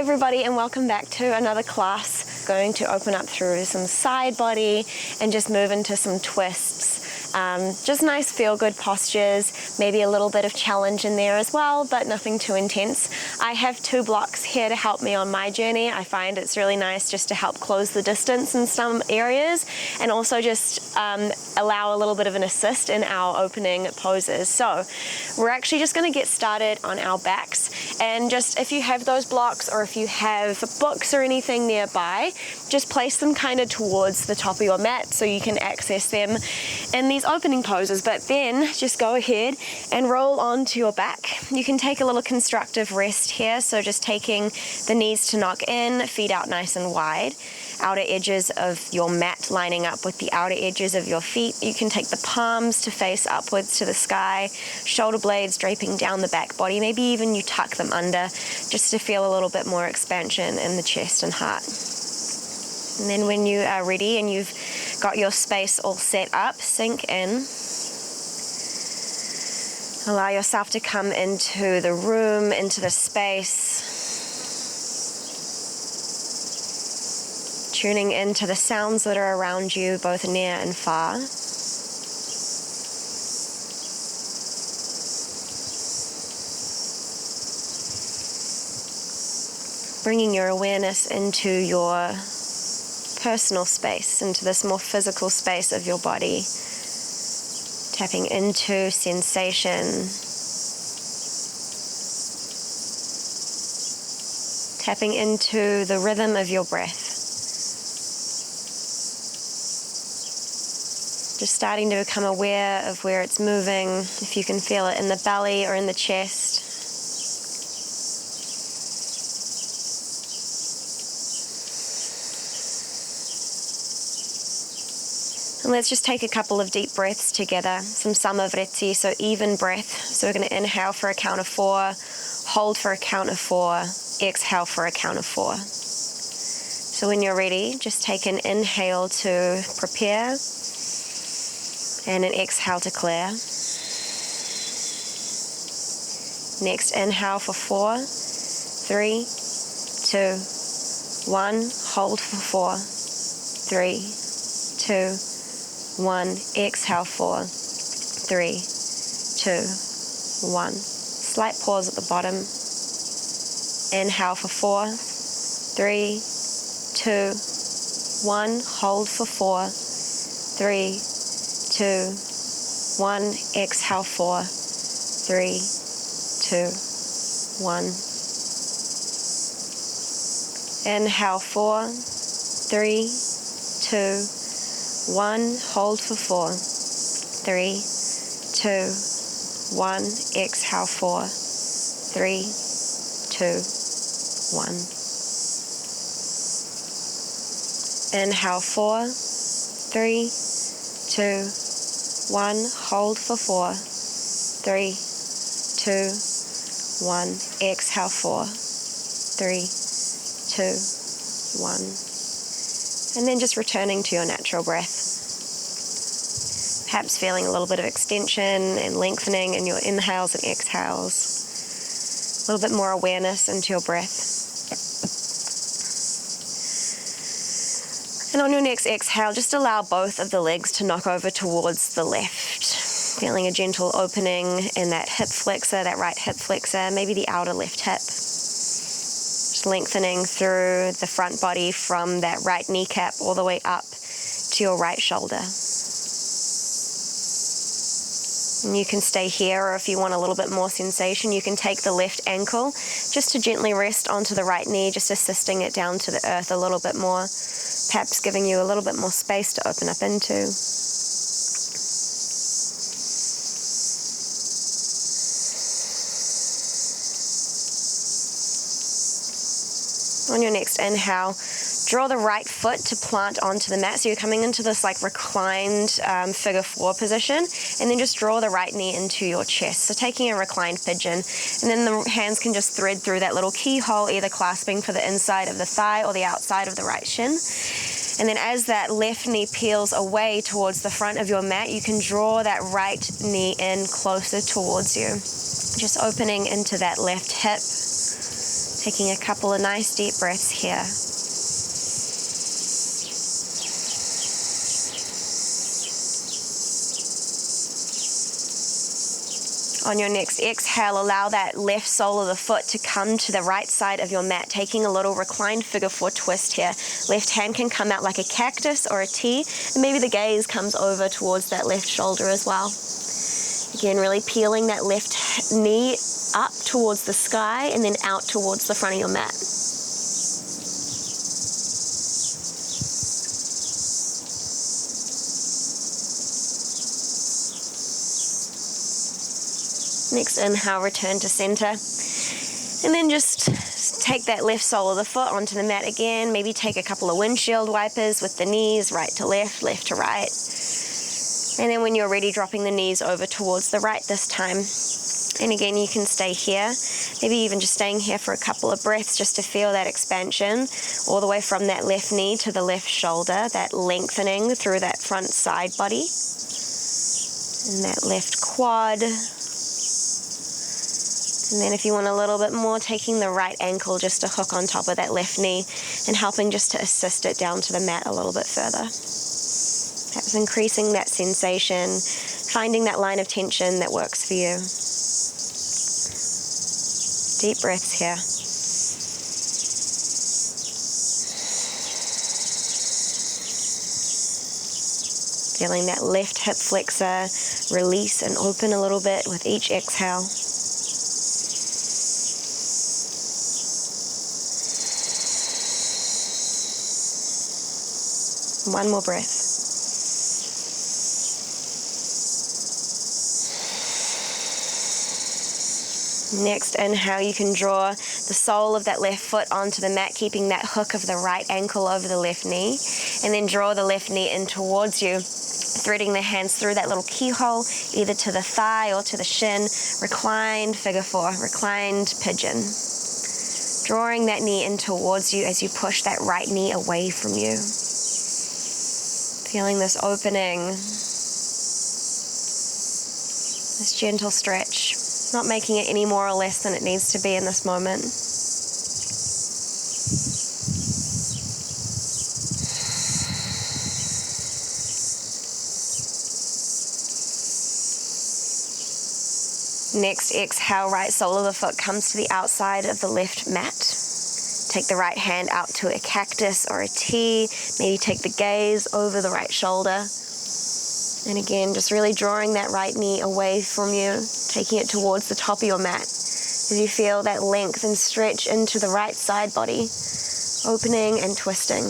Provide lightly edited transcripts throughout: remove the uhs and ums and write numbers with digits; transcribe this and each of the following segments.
everybody, and welcome back to another class. Going to open up through some side body and just move into some twists. Just nice feel-good postures, maybe a little bit of challenge in there as well, but nothing too intense. I have 2 blocks here to help me on my journey. I find it's really nice just to help close the distance in some areas, and also just allow a little bit of an assist in our opening poses. So we're actually just going to get started on our backs, and just if you have those blocks or if you have books or anything nearby, just place them kind of towards the top of your mat so you can access them in these opening poses. But then just go ahead and roll onto your back. You can take a little constructive rest here, so just taking the knees to knock in, feet out nice and wide, outer edges of your mat lining up with the outer edges of your feet. You can take the palms to face upwards to the sky, shoulder blades draping down the back body, maybe even you tuck them under just to feel a little bit more expansion in the chest and heart. And then when you are ready and you've got your space all set up, sink in. Allow yourself to come into the room, into the space. Tuning into the sounds that are around you, both near and far. Bringing your awareness into your personal space, into this more physical space of your body. Tapping into sensation. Tapping into the rhythm of your breath. Just starting to become aware of where it's moving, if you can feel it in the belly or in the chest. And let's just take a couple of deep breaths together, some samavriti, so even breath. So we're going to inhale for a count of 4, hold for a count of 4, exhale for a count of 4. So when you're ready, just take an inhale to prepare and an exhale to clear. Next, inhale for 4, 3, 2, 1, hold for 4, 3, 2, 1, exhale 4, 3, 2, 1. Slight pause at the bottom. Inhale for 4, 3, 2, 1, hold for 4, 3, 2, 1, exhale 4, 3, 2, 1. Inhale 4, 3, 2, 1, hold for 4, 3, 2, 1, exhale 4, 3, 2, 1. Inhale 4, 3, 2, 1, hold for 4, 3, 2, 1, exhale 4, 3, 2, 1. And then just returning to your natural breath. Perhaps feeling a little bit of extension and lengthening in your inhales and exhales. A little bit more awareness into your breath. And on your next exhale, just allow both of the legs to knock over towards the left. Feeling a gentle opening in that hip flexor, that right hip flexor, maybe the outer left hip. Lengthening through the front body from that right kneecap all the way up to your right shoulder. And you can stay here, or if you want a little bit more sensation, you can take the left ankle just to gently rest onto the right knee, just assisting it down to the earth a little bit more, perhaps giving you a little bit more space to open up into. On your next inhale, draw the right foot to plant onto the mat. So you're coming into this like reclined figure 4 position, and then just draw the right knee into your chest. So taking a reclined pigeon, and then the hands can just thread through that little keyhole, either clasping for the inside of the thigh or the outside of the right shin. And then as that left knee peels away towards the front of your mat, you can draw that right knee in closer towards you. Just opening into that left hip, Taking a couple of nice deep breaths here. On your next exhale, allow that left sole of the foot to come to the right side of your mat, taking a little reclined figure four twist here. Left hand can come out like a cactus or a T, and maybe the gaze comes over towards that left shoulder as well. Again, really peeling that left knee up towards the sky and then out towards the front of your mat. Next inhale, return to center. And then just take that left sole of the foot onto the mat again. Maybe take a couple of windshield wipers with the knees, right to left to right. And then when you're ready, dropping the knees over towards the right this time. And again, you can stay here. Maybe even just staying here for a couple of breaths just to feel that expansion all the way from that left knee to the left shoulder, that lengthening through that front side body. And that left quad. And then if you want a little bit more, taking the right ankle just to hook on top of that left knee and helping just to assist it down to the mat a little bit further. Perhaps increasing that sensation, finding that line of tension that works for you. Deep breaths here. Feeling that left hip flexor release and open a little bit with each exhale. One more breath. Next inhale, you can draw the sole of that left foot onto the mat, keeping that hook of the right ankle over the left knee, and then draw the left knee in towards you, threading the hands through that little keyhole, either to the thigh or to the shin, reclined figure four, reclined pigeon. Drawing that knee in towards you as you push that right knee away from you. Feeling this opening, this gentle stretch, not making it any more or less than it needs to be in this moment. Next, exhale, right sole of the foot comes to the outside of the left mat. Take the right hand out to a cactus or a T. Maybe take the gaze over the right shoulder. And again, just really drawing that right knee away from you, taking it towards the top of your mat. As you feel that length and stretch into the right side body, opening and twisting.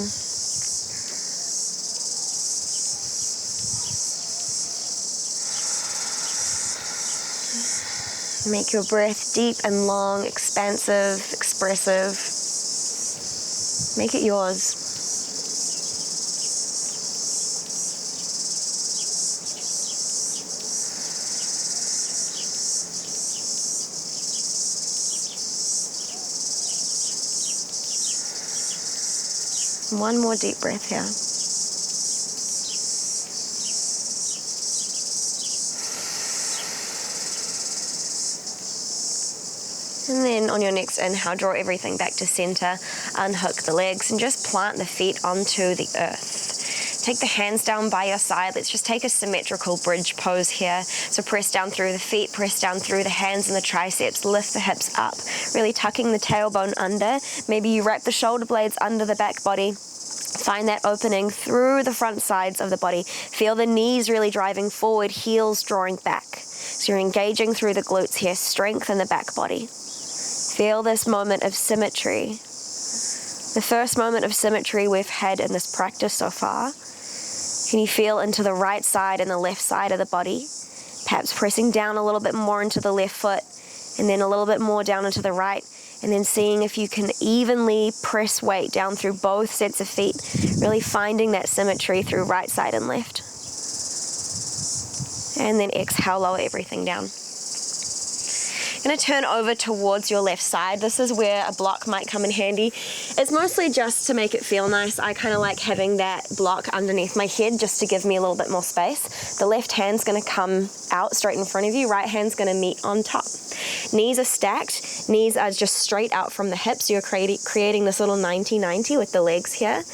Make your breath deep and long, expansive, expressive. Make it yours. One more deep breath here. And then on your next inhale, draw everything back to center, unhook the legs, and just plant the feet onto the earth. Take the hands down by your side. Let's just take a symmetrical bridge pose here. So press down through the feet, press down through the hands and the triceps, lift the hips up, really tucking the tailbone under. Maybe you wrap the shoulder blades under the back body. Find that opening through the front sides of the body. Feel the knees really driving forward, heels drawing back. So you're engaging through the glutes here, strengthen the back body. Feel this moment of symmetry. The first moment of symmetry we've had in this practice so far. Can you feel into the right side and the left side of the body? Perhaps pressing down a little bit more into the left foot and then a little bit more down into the right. And then seeing if you can evenly press weight down through both sets of feet, really finding that symmetry through right side and left. And then exhale, lower everything down. Gonna turn over towards your left side. This is where a block might come in handy. It's mostly just to make it feel nice. I kind of like having that block underneath my head just to give me a little bit more space. The left hand's gonna come out straight in front of you. Right hand's gonna meet on top. Knees are stacked. Knees are just straight out from the hips. You're creating this little 90-90 with the legs here.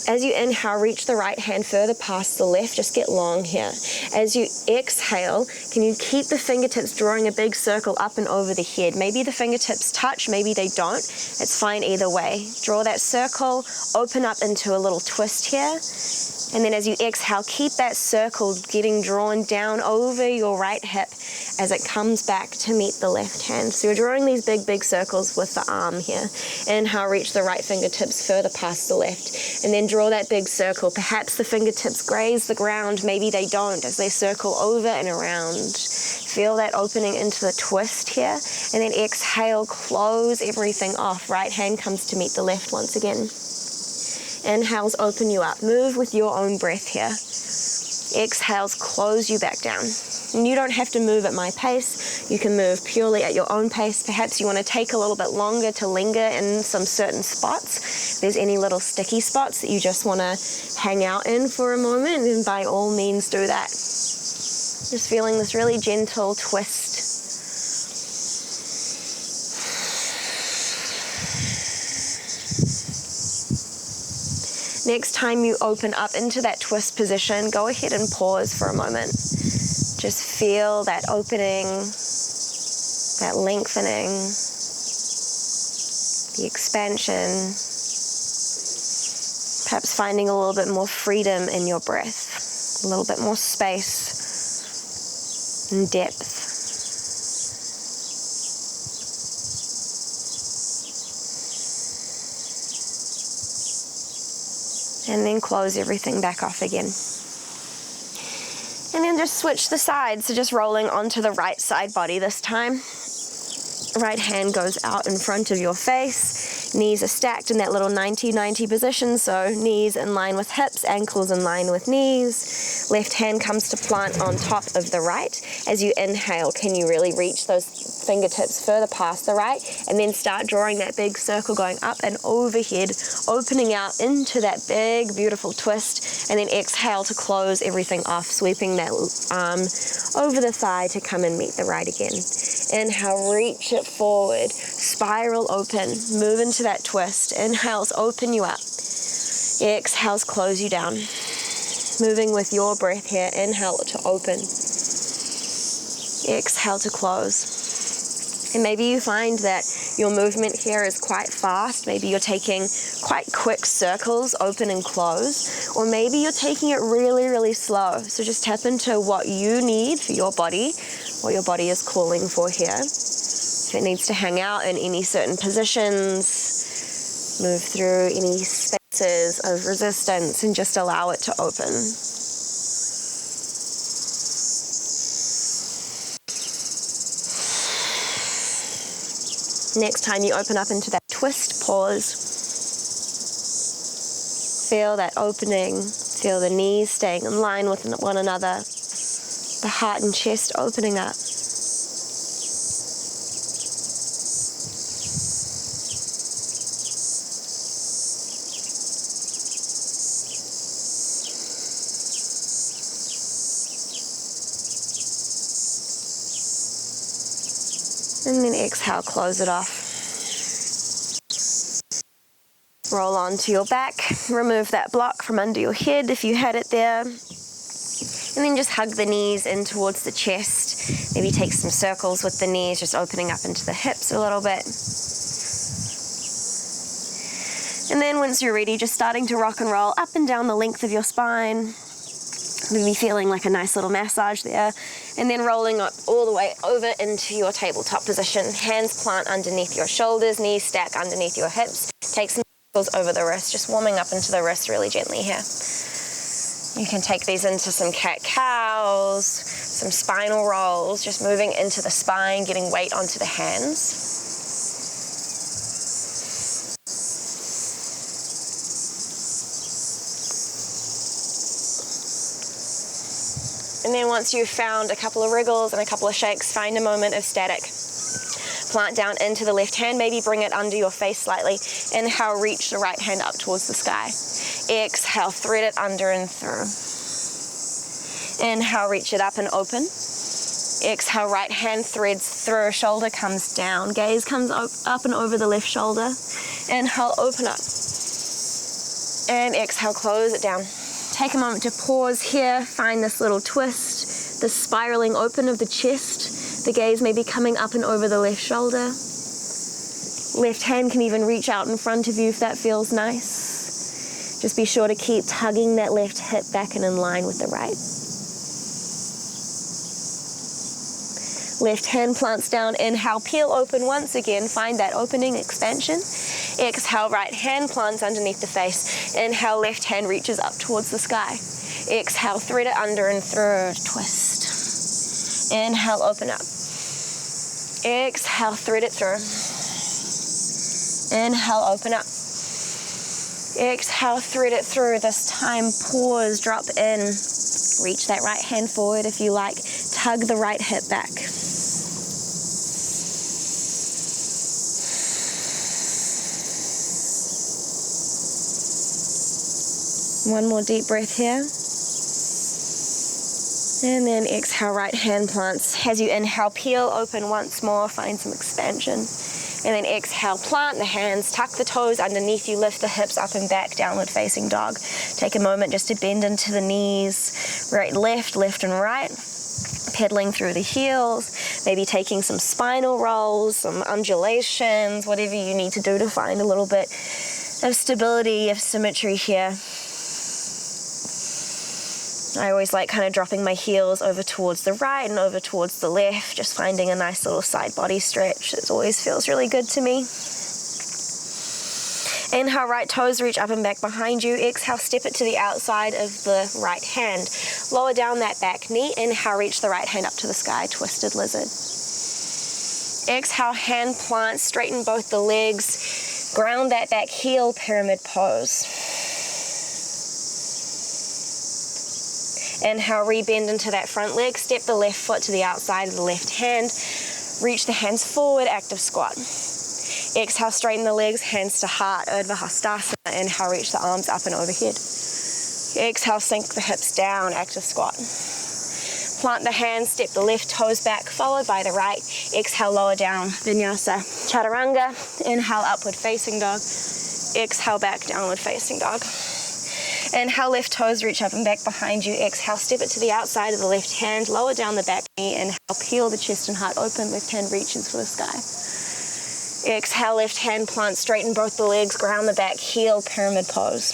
As you inhale, reach the right hand further past the left. Just get long here. As you exhale, can you keep the fingertips drawing a big circle up and over the head? Maybe the fingertips touch, maybe they don't. It's fine either way. Draw that circle, open up into a little twist here. And then as you exhale, keep that circle getting drawn down over your right hip as it comes back to meet the left hand. So you're drawing these big circles with the arm here. Inhale, reach the right fingertips further past the left. And then draw that big circle. Perhaps the fingertips graze the ground, maybe they don't, as they circle over and around. Feel that opening into the twist here. And then exhale, close everything off. Right hand comes to meet the left once again. Inhales open you up. Move with your own breath here. Exhales close you back down. And you don't have to move at my pace. You can move purely at your own pace. Perhaps you want to take a little bit longer to linger in some certain spots. If there's any little sticky spots that you just want to hang out in for a moment, then by all means do that. Just feeling this really gentle twist. Next time you open up into that twist position, go ahead and pause for a moment. Just feel that opening, that lengthening, the expansion, perhaps finding a little bit more freedom in your breath, a little bit more space and depth. And then close everything back off again. And then just switch the sides, so just rolling onto the right side body this time. Right hand goes out in front of your face. Knees are stacked in that little 90-90 position, so knees in line with hips, ankles in line with knees. Left hand comes to plant on top of the right. As you inhale, can you really reach those fingertips further past the right? And then start drawing that big circle going up and overhead, opening out into that big, beautiful twist. And then exhale to close everything off, sweeping that arm over the thigh to come and meet the right again. Inhale, reach it forward, spiral open, move into that twist. Inhales, open you up. Exhales, close you down. Moving with your breath here. Inhale to open. Exhale to close. And maybe you find that your movement here is quite fast. Maybe you're taking quite quick circles, open and close. Or maybe you're taking it really slow. So just tap into what you need for your body, what your body is calling for here. If it needs to hang out in any certain positions, move through any spaces of resistance and just allow it to open. Next time you open up into that twist, pause. Feel that opening. Feel the knees staying in line with one another. The heart and chest opening up. And then exhale, close it off. Roll onto your back. Remove that block from under your head if you had it there. And then just hug the knees in towards the chest. Maybe take some circles with the knees, just opening up into the hips a little bit. And then once you're ready, just starting to rock and roll up and down the length of your spine. Maybe feeling like a nice little massage there. And then rolling up all the way over into your tabletop position. Hands plant underneath your shoulders, knees stack underneath your hips. Take some circles over the wrist, just warming up into the wrist really gently here. You can take these into some cat-cows, some spinal rolls, just moving into the spine, getting weight onto the hands. And then once you've found a couple of wriggles and a couple of shakes, find a moment of static. Plant down into the left hand, maybe bring it under your face slightly. Inhale, reach the right hand up towards the sky. Exhale, thread it under and through. Inhale, reach it up and open. Exhale, right hand threads through, shoulder comes down, gaze comes up and over the left shoulder. Inhale, open up. And exhale, close it down. Take a moment to pause here, find this little twist, the spiraling open of the chest. The gaze may be coming up and over the left shoulder. Left hand can even reach out in front of you if that feels nice. Just be sure to keep tugging that left hip back and in line with the right. Left hand plants down, inhale, peel open once again, find that opening, expansion. Exhale, right hand plants underneath the face. Inhale, left hand reaches up towards the sky. Exhale, thread it under and through, twist. Inhale, open up. Exhale, thread it through. Inhale, open up. Exhale, thread it through. This time, pause, drop in. Reach that right hand forward if you like. Tug the right hip back. One more deep breath here. And then exhale, right hand plants. As you inhale, peel open once more, find some expansion. And then exhale, plant the hands, tuck the toes underneath you, lift the hips up and back, downward facing dog. Take a moment just to bend into the knees, right, left and right. Pedaling through the heels, maybe taking some spinal rolls, some undulations, whatever you need to do to find a little bit of stability, of symmetry here. I always like kind of dropping my heels over towards the right and over towards the left, just finding a nice little side body stretch. It always feels really good to me. Inhale, right toes reach up and back behind you. Exhale, step it to the outside of the right hand. Lower down that back knee. Inhale, reach the right hand up to the sky, twisted lizard. Exhale, hand plant, straighten both the legs. Ground that back heel, pyramid pose. Inhale, rebend into that front leg. Step the left foot to the outside of the left hand. Reach the hands forward, active squat. Exhale, straighten the legs, hands to heart, Urdhva Hastasana. Inhale, reach the arms up and overhead. Exhale, sink the hips down, active squat. Plant the hands, step the left toes back, followed by the right. Exhale, lower down, Vinyasa Chaturanga. Inhale, upward facing dog. Exhale, back, downward facing dog. Inhale, left toes reach up and back behind you. Exhale, step it to the outside of the left hand, lower down the back knee. Inhale, peel the chest and heart open, left hand reaches for the sky. Exhale, left hand plant, straighten both the legs, ground the back heel, pyramid pose.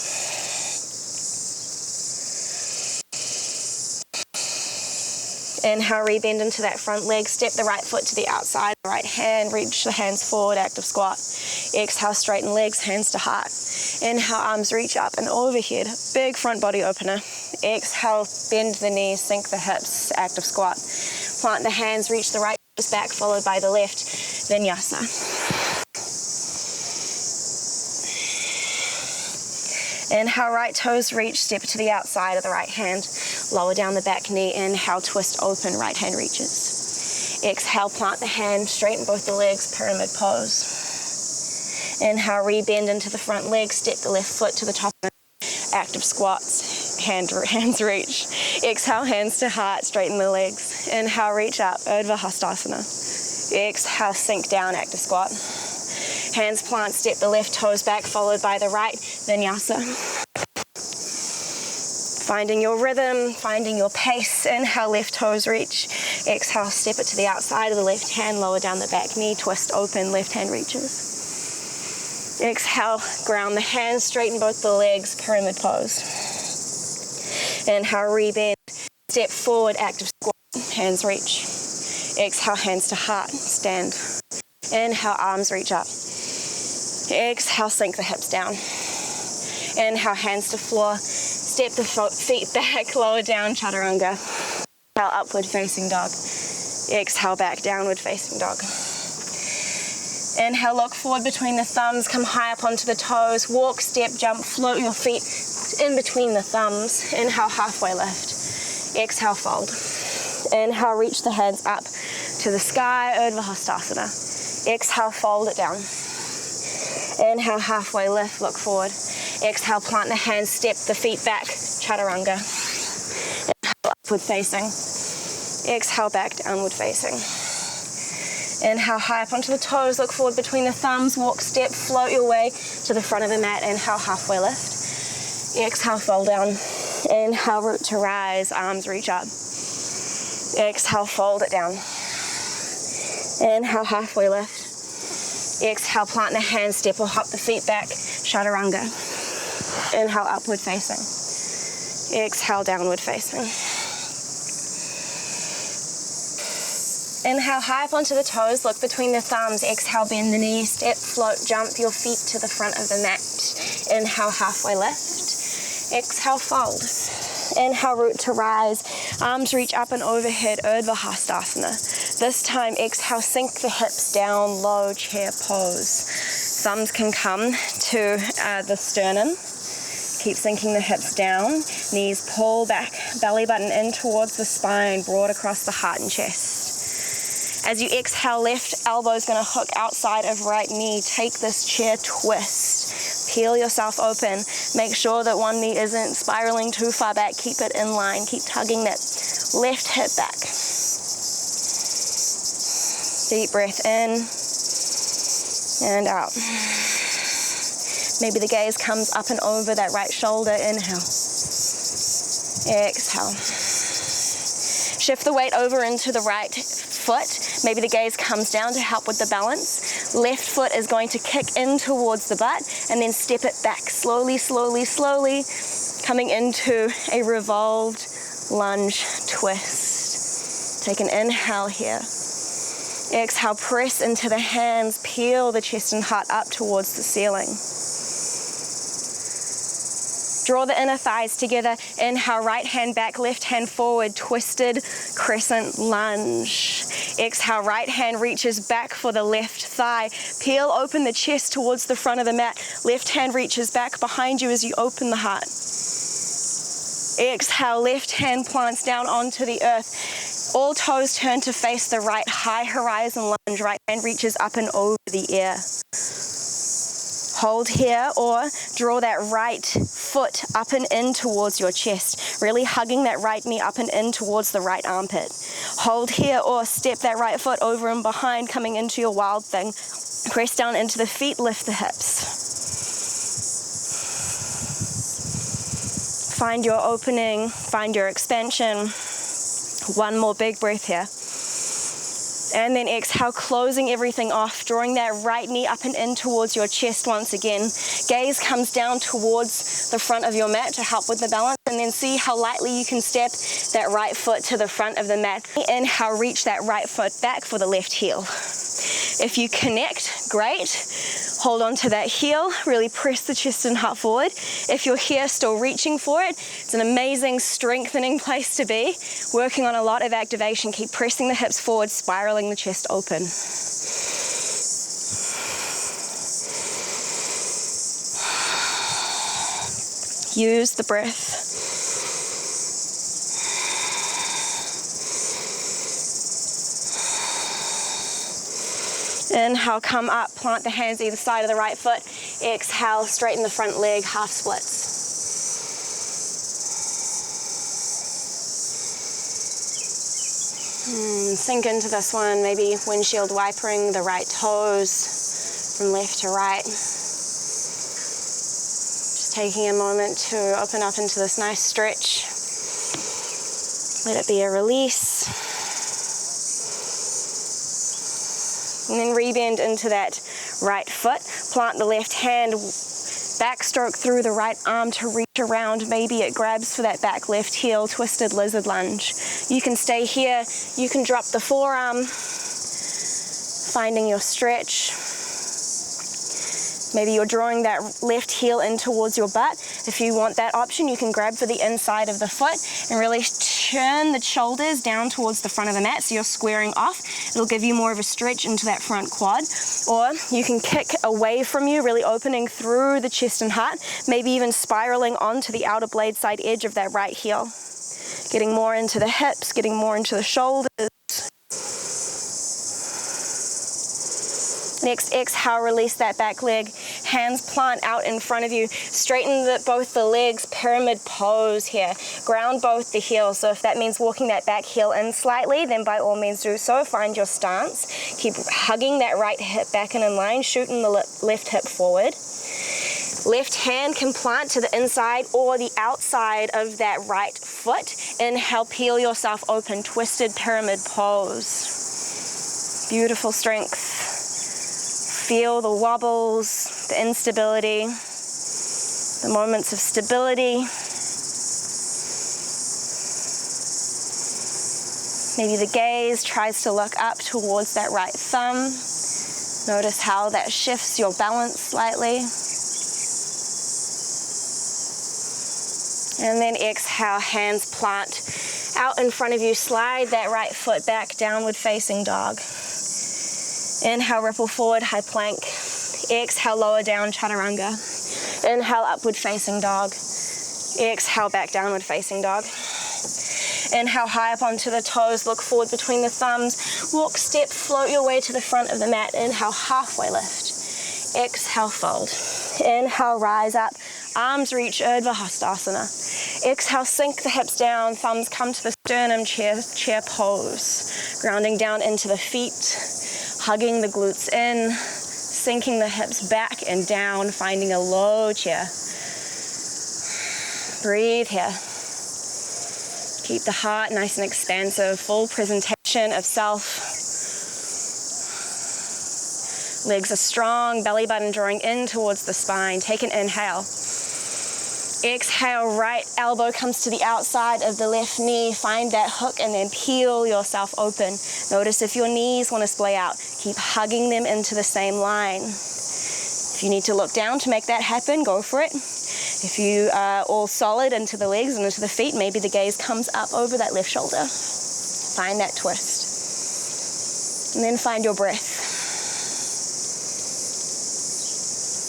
Inhale, rebend into that front leg, step the right foot to the outside, right hand, reach the hands forward, active squat. Exhale, straighten legs, hands to heart. Inhale, arms reach up and overhead, big front body opener. Exhale, bend the knees, sink the hips, active squat. Plant the hands, reach the right toes back, followed by the left, Vinyasa. Inhale, right toes reach, step to the outside of the right hand, lower down the back knee. Inhale, twist open, right hand reaches. Exhale, plant the hand, straighten both the legs, pyramid pose. Inhale, rebend into the front leg, step the left foot to the top of the active squats, hands reach. Exhale, hands to heart, straighten the legs. Inhale, reach up, Urdhva Hastasana. Exhale, sink down, active squat. Hands plant, step the left toes back, followed by the right, Vinyasa. Finding your rhythm, finding your pace. Inhale, left toes reach. Exhale, step it to the outside of the left hand, lower down the back knee, twist open, left hand reaches. Exhale, ground the hands, straighten both the legs, pyramid pose. Inhale, rebend, step forward, active squat, hands reach. Exhale, hands to heart, stand. Inhale, arms reach up. Exhale, sink the hips down. Inhale, hands to floor. Step the feet back, lower down, Chaturanga. Inhale, upward facing dog. Exhale, back, downward facing dog. Inhale, look forward between the thumbs, come high up onto the toes. Walk, step, jump, float your feet in between the thumbs. Inhale, halfway lift. Exhale, fold. Inhale, reach the hands up to the sky, Urdhva Hastasana. Exhale, fold it down. Inhale, halfway lift, look forward. Exhale, plant the hands, step the feet back, chaturanga. Inhale, upward facing. Exhale, back, downward facing. Inhale, high up onto the toes, look forward between the thumbs, walk, step, float your way to the front of the mat. Inhale, halfway lift. Exhale, fold down. Inhale, root to rise, arms reach up. Exhale, fold it down. Inhale, halfway lift. Exhale, plant the hands, step or hop the feet back, chaturanga. Inhale, upward facing. Exhale, downward facing. Inhale, high up onto the toes, look between the thumbs. Exhale, bend the knees, step, float, jump your feet to the front of the mat. Inhale, halfway lift. Exhale, fold. Inhale, root to rise. Arms reach up and overhead, Urdhva Hastasana. This time, exhale, sink the hips down, low chair pose. Thumbs can come to the sternum. Keep sinking the hips down. Knees pull back, belly button in towards the spine, broad across the heart and chest. As you exhale, left elbow's going to hook outside of right knee. Take this chair twist. Peel yourself open. Make sure that one knee isn't spiraling too far back. Keep it in line. Keep tugging that left hip back. Deep breath in and out. Maybe the gaze comes up and over that right shoulder. Inhale. Exhale. Shift the weight over into the right foot. Maybe the gaze comes down to help with the balance. Left foot is going to kick in towards the butt and then step it back slowly, slowly, slowly, coming into a revolved lunge twist. Take an inhale here. Exhale, press into the hands, peel the chest and heart up towards the ceiling. Draw the inner thighs together. Inhale, right hand back, left hand forward, twisted crescent lunge. Exhale, right hand reaches back for the left thigh. Peel open the chest towards the front of the mat. Left hand reaches back behind you as you open the heart. Exhale, left hand plants down onto the earth. All toes turn to face the right, high horizon lunge. Right hand reaches up and over the air. Hold here or draw that right foot up and in towards your chest, really hugging that right knee up and in towards the right armpit. Hold here or step that right foot over and behind, coming into your wild thing. Press down into the feet, lift the hips. Find your opening, find your expansion. One more big breath here. And then exhale, closing everything off, drawing that right knee up and in towards your chest once again. Gaze comes down towards the front of your mat to help with the balance, and then see how lightly you can step that right foot to the front of the mat. Inhale, reach that right foot back for the left heel. If you connect, great. Hold on to that heel, really press the chest and heart forward. If you're here still reaching for it, it's an amazing strengthening place to be. Working on a lot of activation, keep pressing the hips forward, spiraling the chest open. Use the breath. Inhale, come up, plant the hands either side of the right foot. Exhale, straighten the front leg, half splits. Sink into this one, maybe windshield wipering the right toes from left to right. Just taking a moment to open up into this nice stretch. Let it be a release. And then rebend into that right foot. Plant the left hand, backstroke through the right arm to reach around. Maybe it grabs for that back left heel, twisted lizard lunge. You can stay here. You can drop the forearm, finding your stretch. Maybe you're drawing that left heel in towards your butt. If you want that option, you can grab for the inside of the foot and really turn the shoulders down towards the front of the mat so you're squaring off. It'll give you more of a stretch into that front quad. Or you can kick away from you, really opening through the chest and heart, maybe even spiraling onto the outer blade side edge of that right heel. Getting more into the hips, getting more into the shoulders. Next, exhale, release that back leg. Hands plant out in front of you. Straighten both the legs, pyramid pose here. Ground both the heels. So if that means walking that back heel in slightly, then by all means do so. Find your stance. Keep hugging that right hip back and in line, shooting the left hip forward. Left hand can plant to the inside or the outside of that right foot. Inhale, peel yourself open, twisted pyramid pose. Beautiful strength. Feel the wobbles, the instability, the moments of stability. Maybe the gaze tries to look up towards that right thumb. Notice how that shifts your balance slightly. And then exhale, hands plant out in front of you. Slide that right foot back, downward facing dog. Inhale, ripple forward, high plank. Exhale, lower down, chaturanga. Inhale, upward facing dog. Exhale, back downward facing dog. Inhale, high up onto the toes, look forward between the thumbs. Walk, step, float your way to the front of the mat. Inhale, halfway lift. Exhale, fold. Inhale, rise up. Arms reach, Urdhva Hastasana. Exhale, sink the hips down, thumbs come to the sternum, chair pose. Grounding down into the feet, hugging the glutes in, sinking the hips back and down, finding a low chair. Breathe here. Keep the heart nice and expansive, full presentation of self. Legs are strong, belly button drawing in towards the spine. Take an inhale. Exhale, right elbow comes to the outside of the left knee. Find that hook and then peel yourself open. Notice if your knees want to splay out. Keep hugging them into the same line. If you need to look down to make that happen, go for it. If you are all solid into the legs and into the feet, maybe the gaze comes up over that left shoulder. Find that twist. And then find your breath.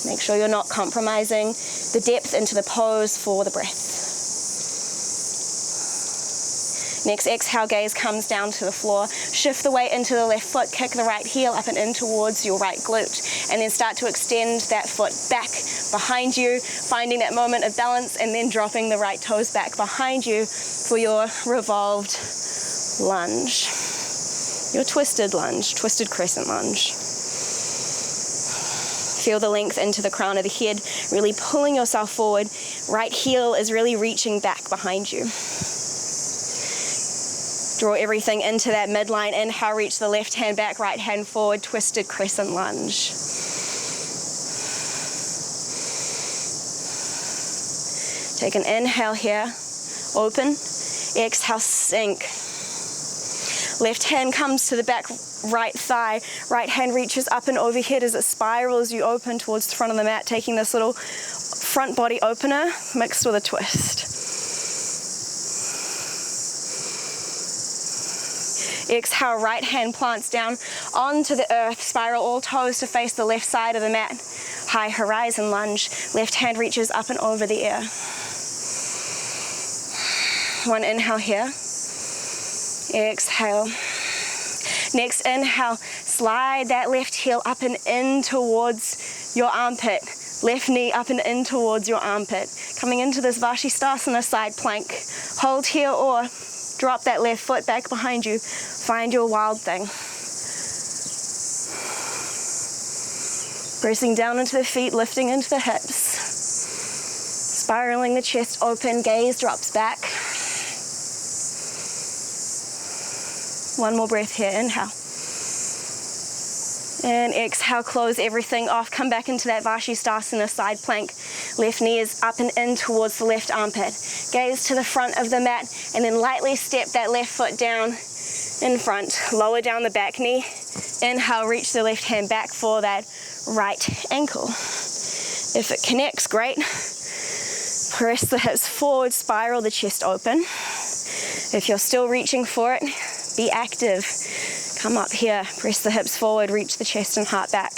Make sure you're not compromising the depth into the pose for the breath. Next, exhale, gaze comes down to the floor. Shift the weight into the left foot, kick the right heel up and in towards your right glute. And then start to extend that foot back behind you, finding that moment of balance and then dropping the right toes back behind you for your revolved lunge. Your twisted lunge, twisted crescent lunge. Feel the length into the crown of the head, really pulling yourself forward. Right heel is really reaching back behind you. Draw everything into that midline. Inhale, reach the left hand back, right hand forward, twisted crescent lunge. Take an inhale here, open. Exhale, sink. Left hand comes to the back right thigh. Right hand reaches up and overhead as it spirals you open towards the front of the mat, taking this little front body opener mixed with a twist. Exhale, right hand plants down onto the earth. Spiral all toes to face the left side of the mat. High horizon lunge. Left hand reaches up and over the air. One inhale here. Exhale. Next inhale, slide that left heel up and in towards your armpit. Left knee up and in towards your armpit. Coming into this Vashisthasana side plank. Hold here or drop that left foot back behind you. Find your wild thing. Pressing down into the feet, lifting into the hips. Spiraling the chest open, gaze drops back. One more breath here, inhale. And exhale, close everything off. Come back into that Vashisthasana side plank. Left knee is up and in towards the left armpit. Gaze to the front of the mat and then lightly step that left foot down in front. Lower down the back knee. Inhale, reach the left hand back for that right ankle. If it connects, great. Press the hips forward, spiral the chest open. If you're still reaching for it, be active. Come up here, press the hips forward, reach the chest and heart back.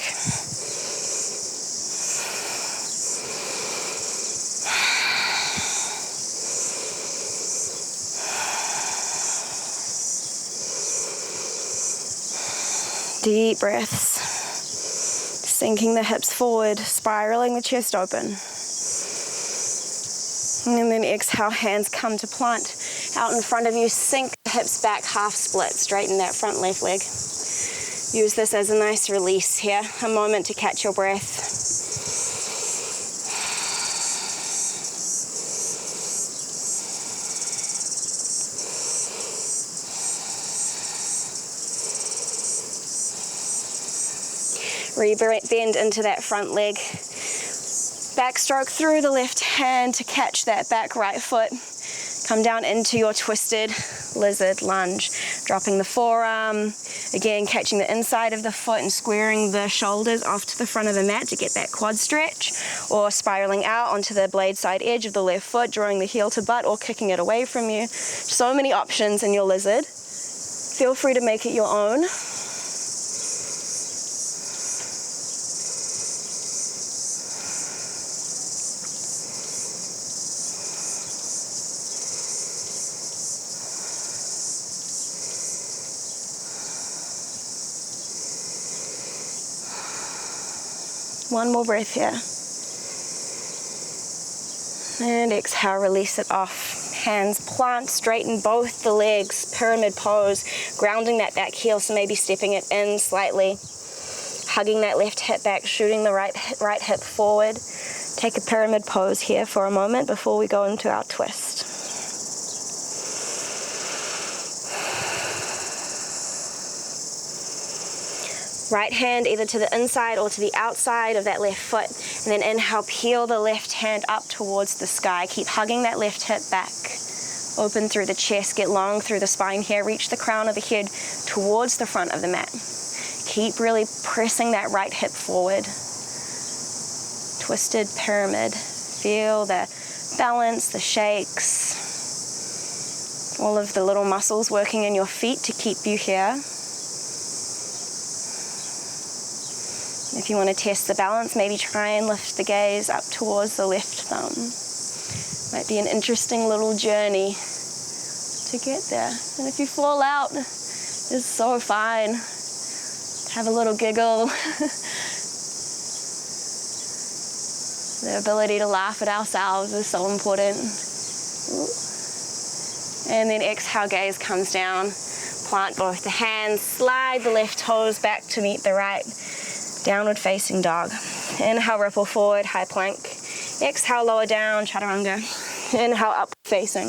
Deep breaths. Sinking the hips forward, spiraling the chest open. And then exhale, hands come to plant out in front of you. Sink the hips back, half split, straighten that front left leg. Use this as a nice release here, a moment to catch your breath. Re-bend into that front leg. Backstroke through the left hand to catch that back right foot. Come down into your twisted lizard lunge. Dropping the forearm. Again, catching the inside of the foot and squaring the shoulders off to the front of the mat to get that quad stretch. Or spiraling out onto the blade side edge of the left foot, drawing the heel to butt or kicking it away from you. So many options in your lizard. Feel free to make it your own. One more breath here. And exhale, release it off. Hands plant, straighten both the legs, pyramid pose, grounding that back heel, so maybe stepping it in slightly. Hugging that left hip back, shooting the right hip forward. Take a pyramid pose here for a moment before we go into our twist. Right hand either to the inside or to the outside of that left foot. And then inhale, peel the left hand up towards the sky. Keep hugging that left hip back. Open through the chest, get long through the spine here. Reach the crown of the head towards the front of the mat. Keep really pressing that right hip forward. Twisted pyramid. Feel the balance, the shakes. All of the little muscles working in your feet to keep you here. If you want to test the balance, maybe try and lift the gaze up towards the left thumb. Might be an interesting little journey to get there. And if you fall out, it's so fine. Have a little giggle. The ability to laugh at ourselves is so important. And then exhale, gaze comes down. Plant both the hands, slide the left toes back to meet the right. Downward facing dog. Inhale, ripple forward, high plank. Exhale, lower down, chaturanga. Inhale, up facing.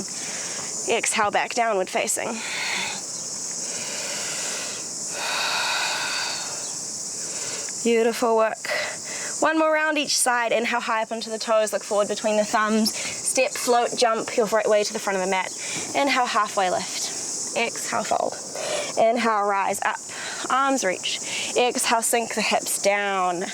Exhale, back downward facing. Beautiful work. One more round each side. Inhale, high up onto the toes, look forward between the thumbs. Step, float, jump your right way to the front of the mat. Inhale, halfway lift. Exhale, fold. Inhale, rise up. Arms reach. Exhale, sink the hips down.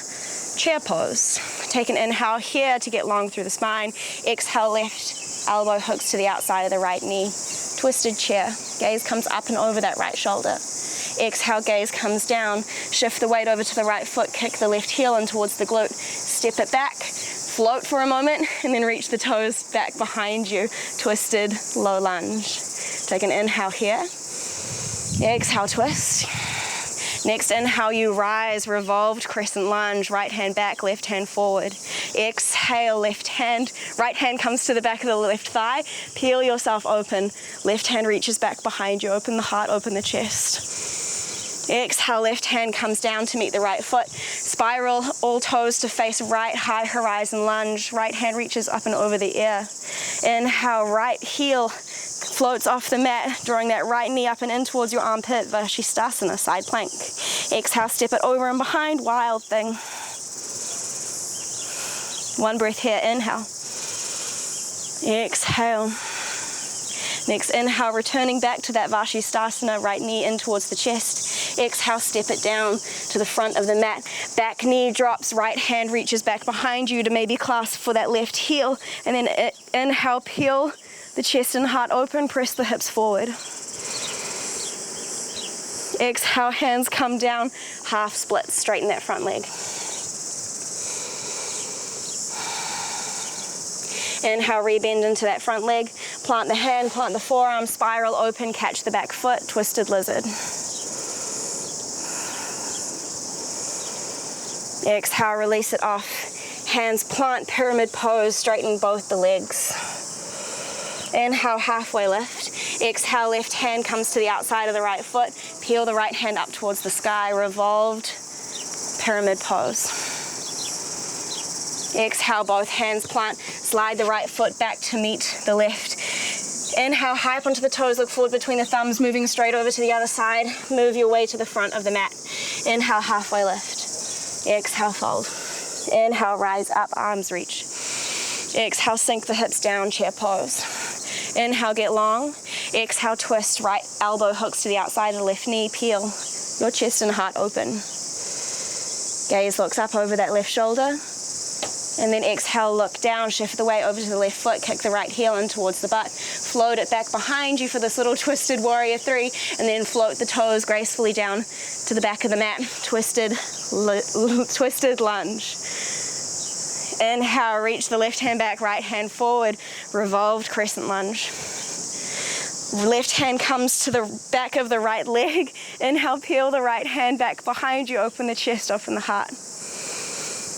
Chair pose. Take an inhale here to get long through the spine. Exhale, left elbow hooks to the outside of the right knee. Twisted chair. Gaze comes up and over that right shoulder. Exhale, gaze comes down. Shift the weight over to the right foot. Kick the left heel in towards the glute. Step it back. Float for a moment and then reach the toes back behind you. Twisted low lunge. Take an inhale here. Exhale, twist. Next inhale, you rise, revolved crescent lunge, right hand back, left hand forward. Exhale, left hand, right hand comes to the back of the left thigh, peel yourself open, left hand reaches back behind you, open the heart, open the chest. Exhale, left hand comes down to meet the right foot, spiral all toes to face right, high horizon lunge, right hand reaches up and over the ear. Inhale, right heel floats off the mat, drawing that right knee up and in towards your armpit, Shavasana, side plank. Exhale, step it over and behind, wild thing. One breath here, inhale. Exhale. Next inhale, returning back to that Shavasana, right knee in towards the chest. Exhale, step it down to the front of the mat. Back knee drops, right hand reaches back behind you to maybe clasp for that left heel. And then inhale, peel the chest and heart open, press the hips forward. Exhale, hands come down, half split, straighten that front leg. Inhale, rebend into that front leg, plant the hand, plant the forearm, spiral open, catch the back foot, twisted lizard. Exhale, release it off. Hands plant, pyramid pose, straighten both the legs. Inhale, halfway lift. Exhale, left hand comes to the outside of the right foot. Peel the right hand up towards the sky, revolved, pyramid pose. Exhale, both hands plant, slide the right foot back to meet the left. Inhale, high up onto the toes, look forward between the thumbs, moving straight over to the other side. Move your way to the front of the mat. Inhale, halfway lift. Exhale, fold. Inhale, rise up, arms reach. Exhale, sink the hips down, chair pose. Inhale, get long. Exhale, twist, right elbow hooks to the outside of the left knee. Peel your chest and heart open. Gaze looks up over that left shoulder. And then exhale, look down, shift the weight over to the left foot, kick the right heel in towards the butt. Float it back behind you for this little twisted warrior 3, and then float the toes gracefully down to the back of the mat. Twisted lunge. Inhale, reach the left hand back, right hand forward, revolved crescent lunge. Left hand comes to the back of the right leg. Inhale, peel the right hand back behind you, open the chest, open the heart.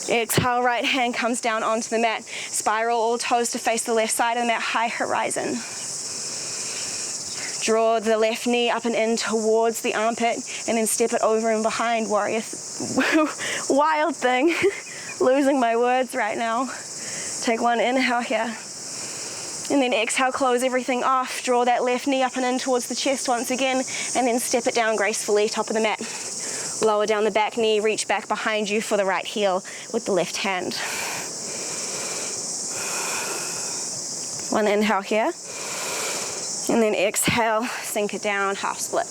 Exhale, right hand comes down onto the mat. Spiral all toes to face the left side of the mat, high horizon. Draw the left knee up and in towards the armpit, and then step it over and behind, warrior. Wild thing. Losing my words right now. Take one inhale here. And then exhale, close everything off. Draw that left knee up and in towards the chest once again, and then step it down gracefully, top of the mat. Lower down the back knee, reach back behind you for the right heel with the left hand. One inhale here. And then exhale, sink it down, half splits.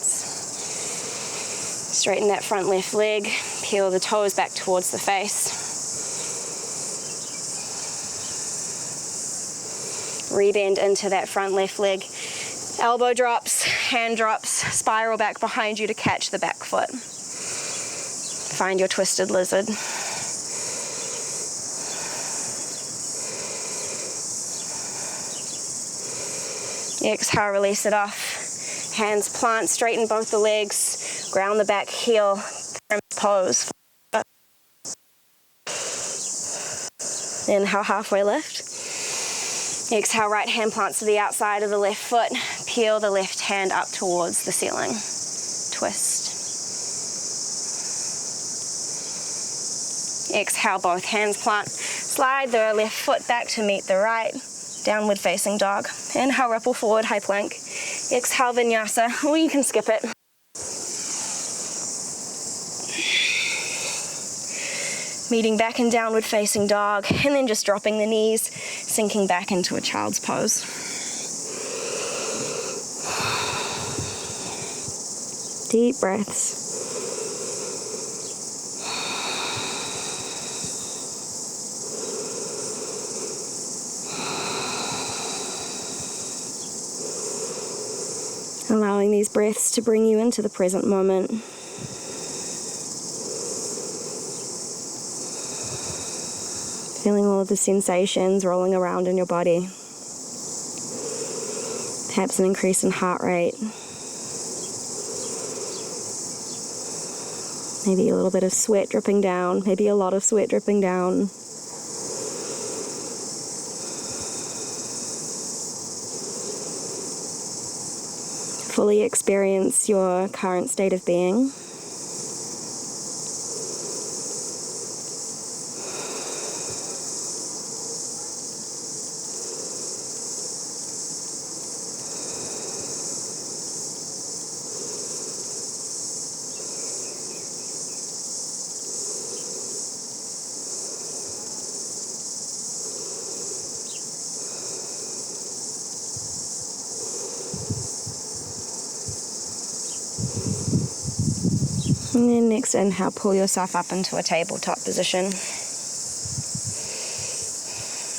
Straighten that front left leg, peel the toes back towards the face. Rebend into that front left leg. Elbow drops, hand drops, spiral back behind you to catch the back foot. Find your twisted lizard. Exhale, release it off. Hands plant, straighten both the legs, ground the back heel, pose. Inhale, halfway lift. Exhale, right hand plants to the outside of the left foot. Peel the left hand up towards the ceiling. Twist. Exhale, both hands plant. Slide the left foot back to meet the right. Downward facing dog. Inhale, ripple forward, high plank. Exhale, vinyasa, or you can skip it. Meeting back in downward facing dog, and then just dropping the knees, sinking back into a child's pose. Deep breaths. Allowing these breaths to bring you into the present moment. Feeling all of the sensations rolling around in your body. Perhaps an increase in heart rate. Maybe a little bit of sweat dripping down, maybe a lot of sweat dripping down. Fully experience your current state of being. And then next inhale, pull yourself up into a tabletop position.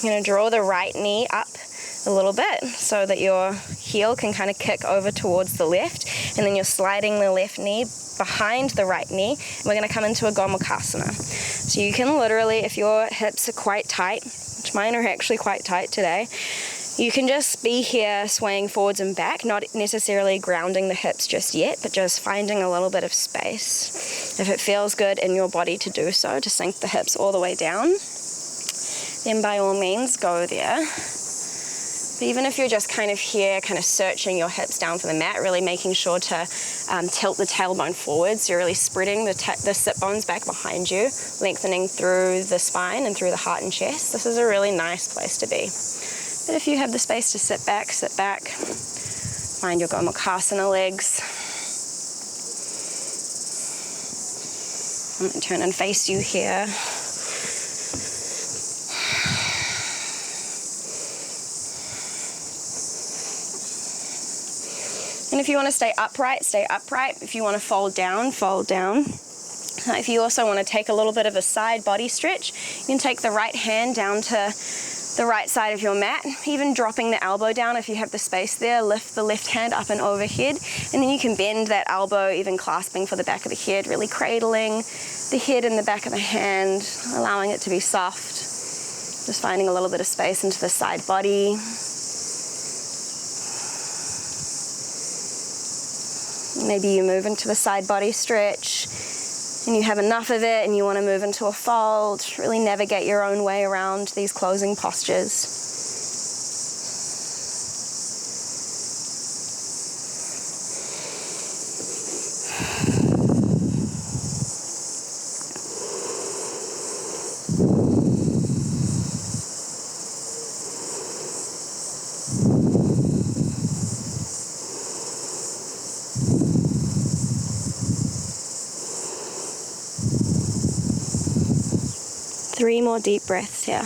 You're going to draw the right knee up a little bit so that your heel can kind of kick over towards the left, and then you're sliding the left knee behind the right knee. We're going to come into a Gomukasana. So you can literally, if your hips are quite tight, which mine are actually quite tight today, You can just be here swaying forwards and back, not necessarily grounding the hips just yet, but just finding a little bit of space. If it feels good in your body to do so, to sink the hips all the way down, then by all means go there. But even if you're just kind of here, kind of searching your hips down for the mat, really making sure to tilt the tailbone forwards. You're really spreading the sit bones back behind you, lengthening through the spine and through the heart and chest. This is a really nice place to be. But if you have the space to sit back. Find your Gomukasana legs. I'm going to turn and face you here. And if you want to stay upright, stay upright. If you want to fold down, fold down. If you also want to take a little bit of a side body stretch, you can take the right hand down to the right side of your mat, even dropping the elbow down if you have the space there. Lift the left hand up and overhead, and then you can bend that elbow, even clasping for the back of the head, really cradling the head in the back of the hand, allowing it to be soft. Just finding a little bit of space into the side body. Maybe you move into the side body stretch and you have enough of it and you want to move into a fold. Really navigate your own way around these closing postures. Three more deep breaths here.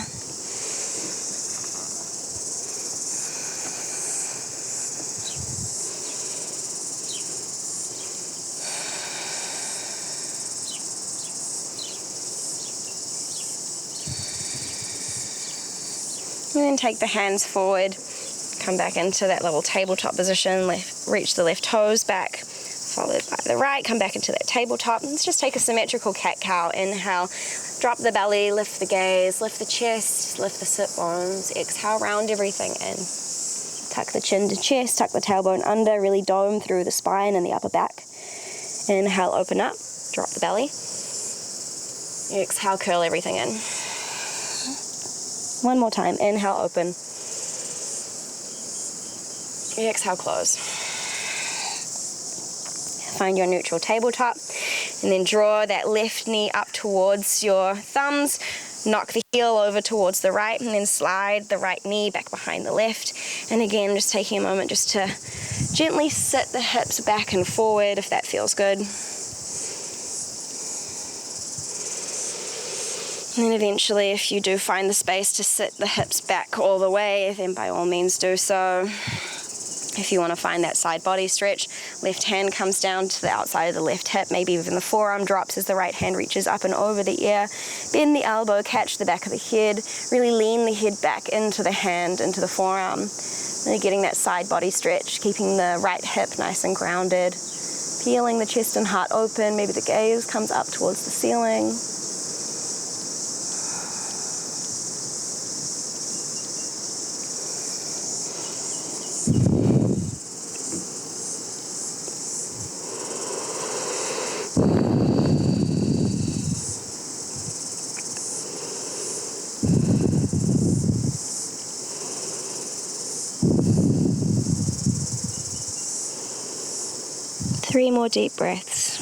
And then take the hands forward, come back into that little tabletop position, reach the left toes back, followed by the right, come back into that tabletop. Let's just take a symmetrical cat-cow. Inhale, drop the belly, lift the gaze, lift the chest, lift the sit bones. Exhale, round everything in. Tuck the chin to chest, tuck the tailbone under, really dome through the spine and the upper back. Inhale, open up, drop the belly. Exhale, curl everything in. One more time, inhale, open. Exhale, close. Find your neutral tabletop, and then draw that left knee up towards your thumbs, knock the heel over towards the right, and then slide the right knee back behind the left. And again, just taking a moment just to gently sit the hips back and forward if that feels good. And then eventually, if you do find the space to sit the hips back all the way, then by all means do so. If you want to find that side body stretch, left hand comes down to the outside of the left hip, maybe even the forearm drops as the right hand reaches up and over the ear. Bend the elbow, catch the back of the head, really lean the head back into the hand, into the forearm. Really getting that side body stretch, keeping the right hip nice and grounded. Peeling the chest and heart open, maybe the gaze comes up towards the ceiling. Three more deep breaths.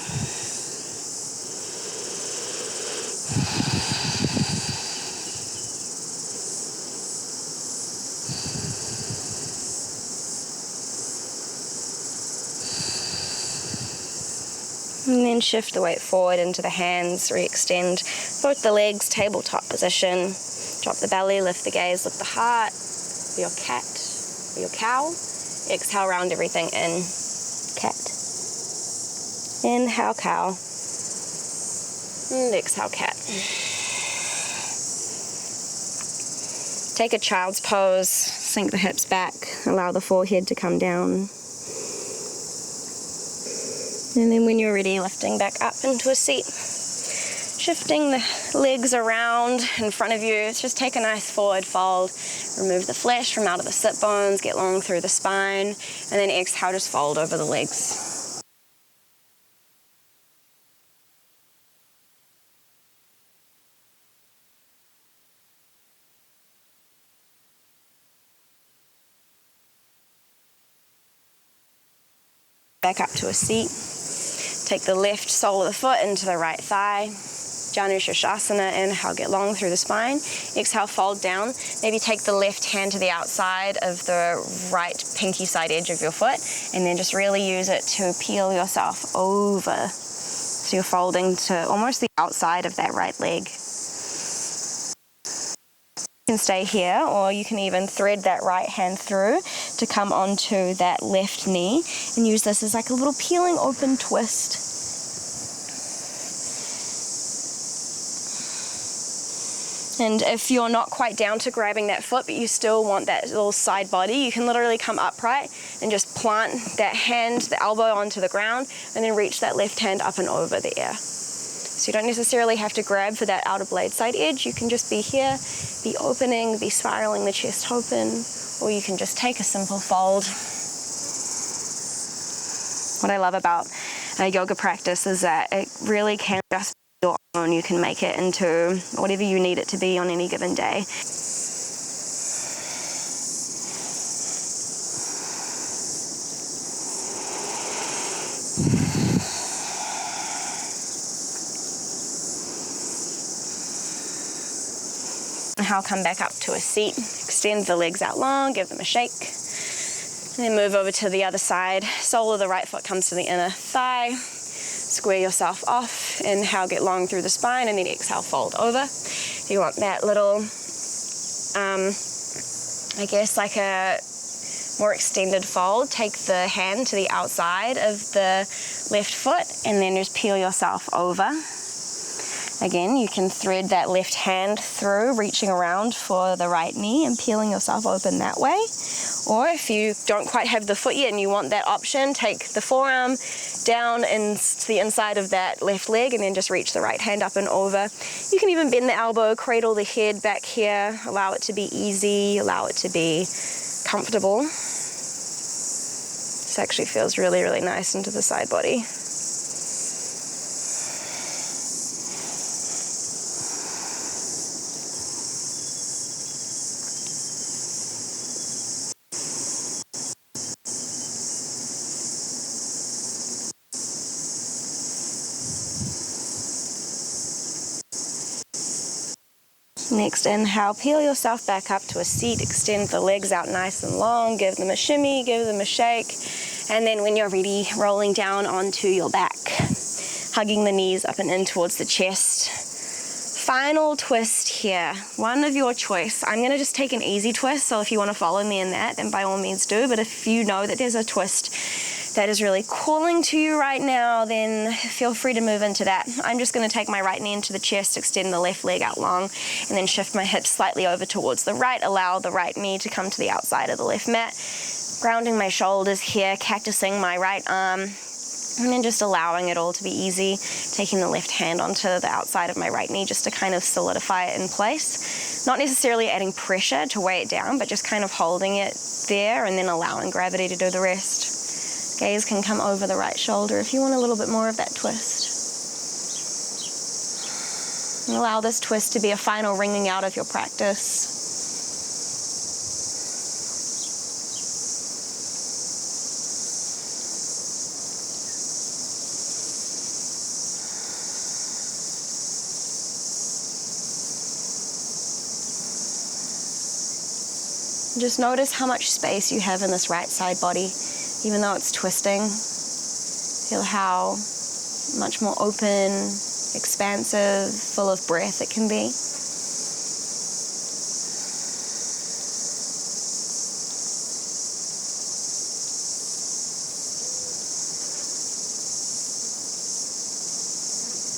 And then shift the weight forward into the hands, re-extend both the legs, tabletop position. Drop the belly, lift the gaze, lift the heart, for your cat, for your cow. Exhale, round everything in, cat. Inhale, cow. And exhale, cat. Take a child's pose, sink the hips back, allow the forehead to come down. And then when you're ready, lifting back up into a seat. shifting the legs around in front of you. Just take a nice forward fold. Remove the flesh from out of the sit bones, get long through the spine, and then exhale, just fold over the legs. Back up to a seat. Take the left sole of the foot into the right thigh. Shavasana, inhale, get long through the spine. Exhale, fold down. Maybe take the left hand to the outside of the right pinky side edge of your foot, and then just really use it to peel yourself over. So you're folding to almost the outside of that right leg. You can stay here, or you can even thread that right hand through to come onto that left knee and use this as like a little peeling open twist. And if you're not quite down to grabbing that foot, but you still want that little side body, you can literally come upright and just plant that hand, the elbow onto the ground, and then reach that left hand up and over the air. So you don't necessarily have to grab for that outer blade side edge. You can just be here, be opening, be spiraling the chest open, or you can just take a simple fold. What I love about a yoga practice is that it really can just be your own. You can make it into whatever you need it to be on any given day. I'll come back up to a seat, extend the legs out long, give them a shake, and then move over to the other side. Sole of the right foot comes to the inner thigh. Square yourself off. Inhale, get long through the spine, and then exhale, fold over. You want that little, I guess like a more extended fold. Take the hand to the outside of the left foot, and then just peel yourself over. Again, you can thread that left hand through, reaching around for the right knee and peeling yourself open that way. Or if you don't quite have the foot yet and you want that option, take the forearm down into the inside of that left leg and then just reach the right hand up and over. You can even bend the elbow, cradle the head back here, allow it to be easy, allow it to be comfortable. This actually feels really, really nice into the side body. Next, inhale, peel yourself back up to a seat, extend the legs out nice and long, give them a shimmy, give them a shake, and then when you're ready, rolling down onto your back, hugging the knees up and in towards the chest. Final twist here, one of your choice. I'm going to just take an easy twist, so if you want to follow me in that, then by all means do, but if you know that there's a twist that is really calling to you right now, then feel free to move into that. I'm just going to take my right knee into the chest, extend the left leg out long, and then shift my hips slightly over towards the right, allow the right knee to come to the outside of the left mat, grounding my shoulders here, cactusing my right arm, and then just allowing it all to be easy, taking the left hand onto the outside of my right knee just to kind of solidify it in place. Not necessarily adding pressure to weigh it down, but just kind of holding it there and then allowing gravity to do the rest. Gaze can come over the right shoulder if you want a little bit more of that twist. And allow this twist to be a final ringing out of your practice. Just notice how much space you have in this right side body. Even though it's twisting, feel how much more open, expansive, full of breath it can be.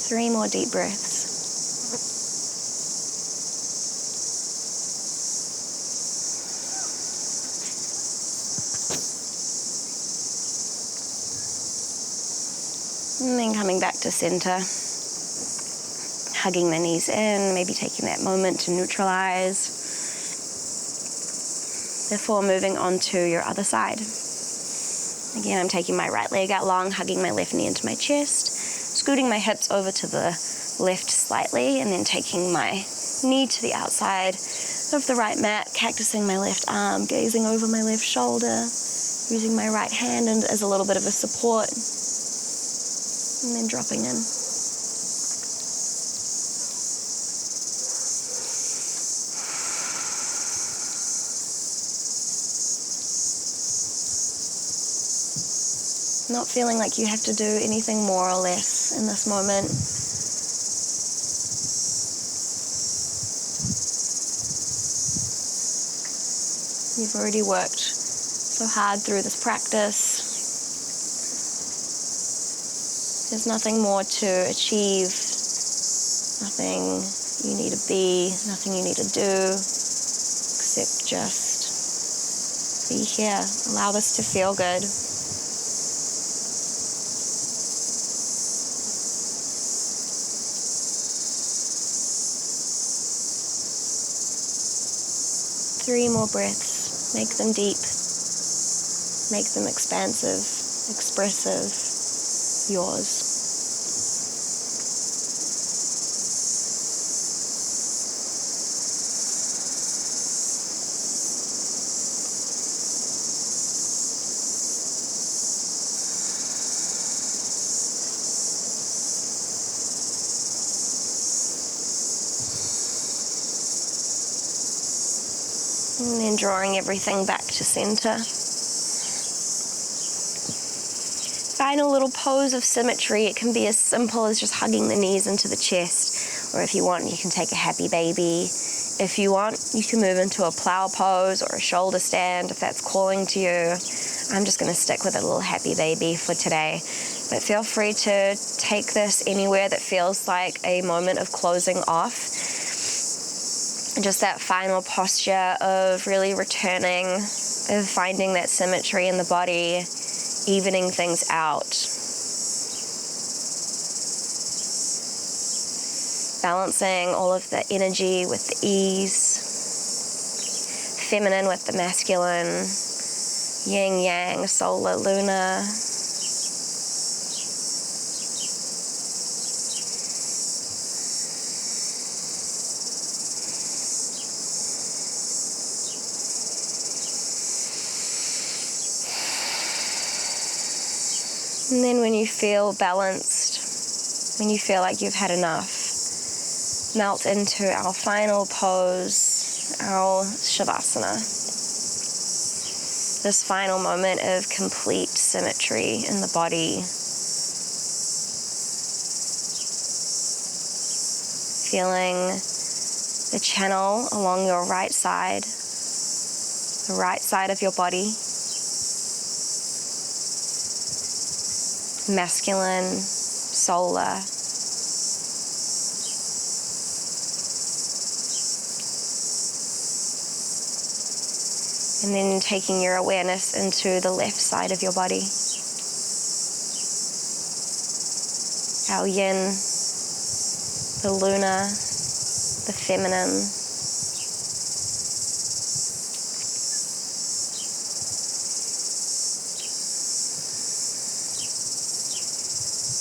Three more deep breaths. And then coming back to center, hugging the knees in, maybe taking that moment to neutralize before moving on to your other side. Again, I'm taking my right leg out long, hugging my left knee into my chest, scooting my hips over to the left slightly, and then taking my knee to the outside of the right mat, cactusing my left arm, gazing over my left shoulder, using my right hand as a little bit of a support, and then dropping in. Not feeling like you have to do anything more or less in this moment. You've already worked so hard through this practice. There's nothing more to achieve, nothing you need to be, nothing you need to do, except just be here. Allow this to feel good. Three more breaths. Make them deep. Make them expansive, expressive, yours. And then drawing everything back to center. Final little pose of symmetry. It can be as simple as just hugging the knees into the chest, or if you want, you can take a happy baby. If you want, you can move into a plow pose or a shoulder stand if that's calling to you. I'm just going to stick with a little happy baby for today. But feel free to take this anywhere that feels like a moment of closing off. Just that final posture of really returning, of finding that symmetry in the body, evening things out. Balancing all of the energy with the ease, feminine with the masculine, yin yang, solar, lunar. And then when you feel balanced, when you feel like you've had enough, melt into our final pose, our Shavasana. This final moment of complete symmetry in the body. Feeling the channel along your right side, the right side of your body. Masculine, solar. And then taking your awareness into the left side of your body. Our yin, the lunar, the feminine.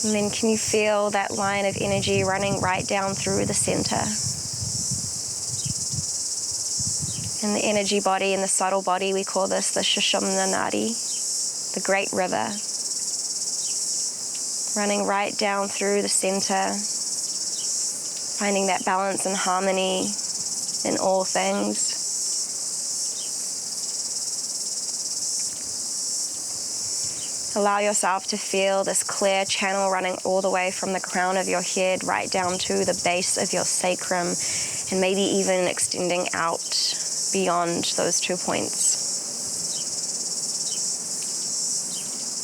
And then can you feel that line of energy running right down through the center? In the energy body, in the subtle body, we call this the Sushumna Nadi, the great river. Running right down through the center, finding that balance and harmony in all things. Allow yourself to feel this clear channel running all the way from the crown of your head right down to the base of your sacrum, and maybe even extending out beyond those 2 points.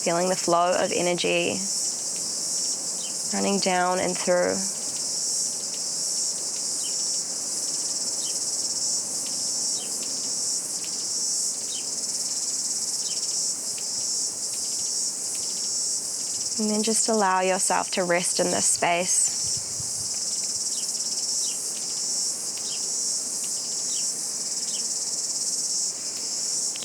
Feeling the flow of energy running down and through. And then just allow yourself to rest in this space.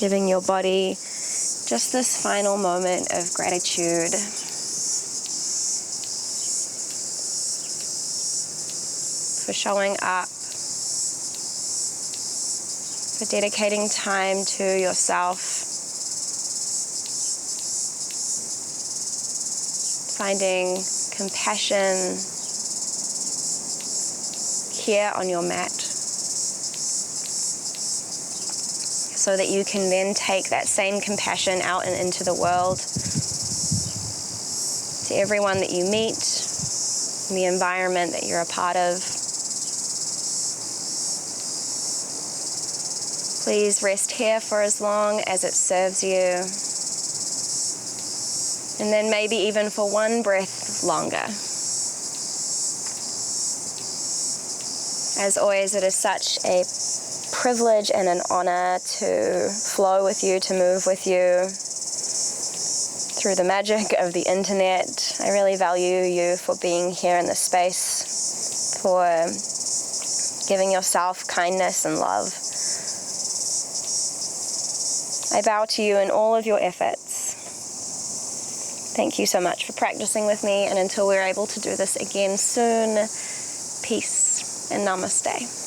Giving your body just this final moment of gratitude. For showing up. For dedicating time to yourself. Finding compassion here on your mat. So that you can then take that same compassion out and into the world. To everyone that you meet, and the environment that you're a part of. Please rest here for as long as it serves you. And then maybe even for one breath longer. As always, it is such a privilege and an honor to flow with you, to move with you through the magic of the internet. I really value you for being here in this space, for giving yourself kindness and love. I bow to you in all of your efforts. Thank you so much for practicing with me, and until we're able to do this again soon, peace and namaste.